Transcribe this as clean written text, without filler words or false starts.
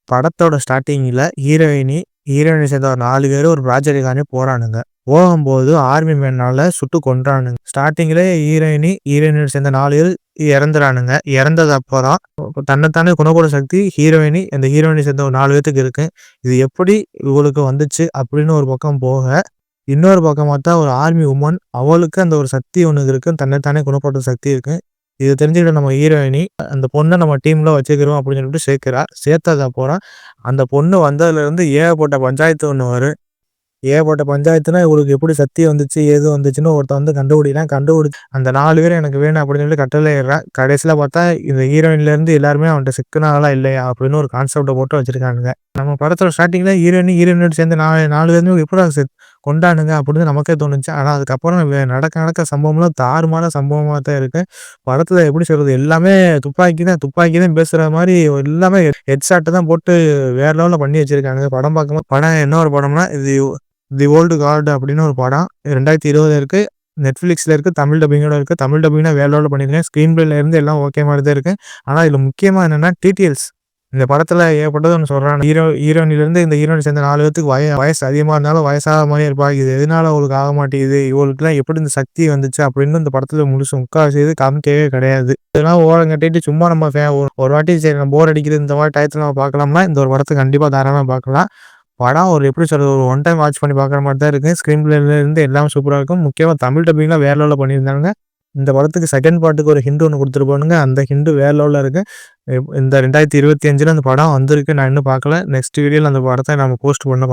படத்தோட ஸ்டார்ட்டிங்ல ஹீரோயினி சேர்ந்த ஒரு 4 பேரு ஒரு ப்ராஜெக்ட்டுக்காண்டி போறானுங்க. போகும்போது ஆர்மி மேனால சுட்டு கொன்றானுங்க. ஸ்டார்ட்டிங்ல ஹீரோயினியோட சேர்ந்த 4 பேரு இறந்துறானுங்க. இறந்தது அப்புறம் தன்னைத்தானே குணப்படுத்தும் சக்தி இந்த ஹீரோயினி சேர்ந்த ஒரு 4 பேத்துக்கு இருக்கு. இது எப்படி இவளுக்கு வந்துச்சு அப்படின்னு ஒரு பக்கம் போக, இன்னொரு பக்கம் பார்த்தா ஒரு ஆர்மி உமன் அவளுக்கு அந்த ஒரு சக்தி ஒண்ணு இருக்கு. தன்னைத்தானே குணப்படுத்தும் சக்தி இருக்கு. இத தெரிஞ்சுக்கிட்ட நம்ம ஹீரோயினி அந்த பொண்ண நம்ம டீம்ல வச்சுக்கிறோம் அப்படின்னு சொல்லிட்டு சேர்க்கிறா. சேர்த்தது அப்புறம் அந்த பொண்ணு வந்ததுலேருந்து ஏகப்பட்ட பஞ்சாயத்து ஒண்ணு வரும். ஏகப்பட்ட பஞ்சாயத்துனா இவளுக்கு எப்படி சக்தி வந்துச்சு, ஏது வந்துச்சுன்னு ஒருத்தன் வந்து கண்டுபிடிக்கிறான். கண்டுபிடிச்சு அந்த 4 பேரும் எனக்கு வேணும் அப்படின்னு சொல்லி கட்டளையிடுறான். கடைசியில பார்த்தா இந்த ஹீரோயின்லேருந்து எல்லாருமே அவன்கிட்ட சிக்கினாங்களா இல்லையா அப்படின்னு ஒரு கான்செப்டை போட்டு வச்சிருக்கானுங்க. நம்ம படத்தோட ஸ்டார்டிங்ல ஹீரோயினோட சேர்ந்து 4 பேருமே எப்படி கொண்டானுங்க அப்படின்னு நமக்கே தோணுச்சு. ஆனா அதுக்கப்புறம் நடக்க சம்பவம்லாம் தாறுமாறான சம்பவமா தான் இருக்கு. படத்துல எப்படி சொல்றது, எல்லாமே துப்பாக்கி தான் பேசுற மாதிரி எல்லாமே ஹெட்ஷாட் தான் போட்டு வேற லெவல்ல பண்ணி வச்சிருக்காங்க. படம் பார்க்கும்போது படம் என்ன ஒரு படம்னா தி ஓல்டு கார்டு அப்படின்னு ஒரு படம் 2020 இருக்கு. நெட்ஃபிளிக்ஸ்ல இருக்கு. தமிழ் டப்பிங்கோட இருக்கு. தமிழ் டப்பிங்னா வேற லெவல்ல பண்ணிருக்கேன். ஸ்கிரீன் பிளேல இருந்து எல்லாம் ஓகே மாதிரி தான் இருக்கு. ஆனா இதுல முக்கியமா என்னன்னா டீடைல்ஸ். இந்த படத்துல ஏகப்பட்டது ஒன்று சொல்றான். ஹீரோயினிலிருந்து இந்த ஹீரோயின் சேர்ந்த 4 பேத்துக்கு வயசு அதிகமா இருந்தாலும் வயசாகாத மாதிரியே இருப்பா. இது எதனால அவளுக்கு ஆக மாட்டேங்குது, இவளுக்குலாம் எப்படி இந்த சக்தி வந்துச்சு அப்படின்னு இந்த படத்துல முக்காவாசி இது காமிக்கவே கிடையாது. இதெல்லாம் ஓரம் கட்டிட்டு சும்மா நம்ம ஒரு வாட்டி சரி நம்ம போர் அடிக்குது இந்த மாதிரி டயத்துல நம்ம பார்க்கலாம்னா இந்த ஒரு படத்தை கண்டிப்பா தாராளமா பார்க்கலாம். படம் ஒரு எப்படி சொல்றது, ஒரு ஒன் டைம் வாட்ச் பண்ணி பார்க்குற மாதிரி தான் இருக்கு. ஸ்க்ரீன் பிளேல இருந்து எல்லாம் சூப்பரா இருக்கும். முக்கியமா தமிழ் டப்பிங்லாம் வேற லெவல்ல பண்ணியிருந்தாங்க. இந்த படத்துக்கு செகண்ட் பார்ட்டுக்கு ஒரு ஹிண்ட் ஒன்று கொடுத்துருப்பானுங்க. அந்த ஹிண்ட் வேற லெவல்ல இருக்கு. இந்த 2025ல அந்த படம் வந்திருக்கு. நான் இன்னும் பார்க்கல. நெக்ஸ்ட் வீடியோல அந்த படத்தை நம்ம போஸ்ட் பண்ண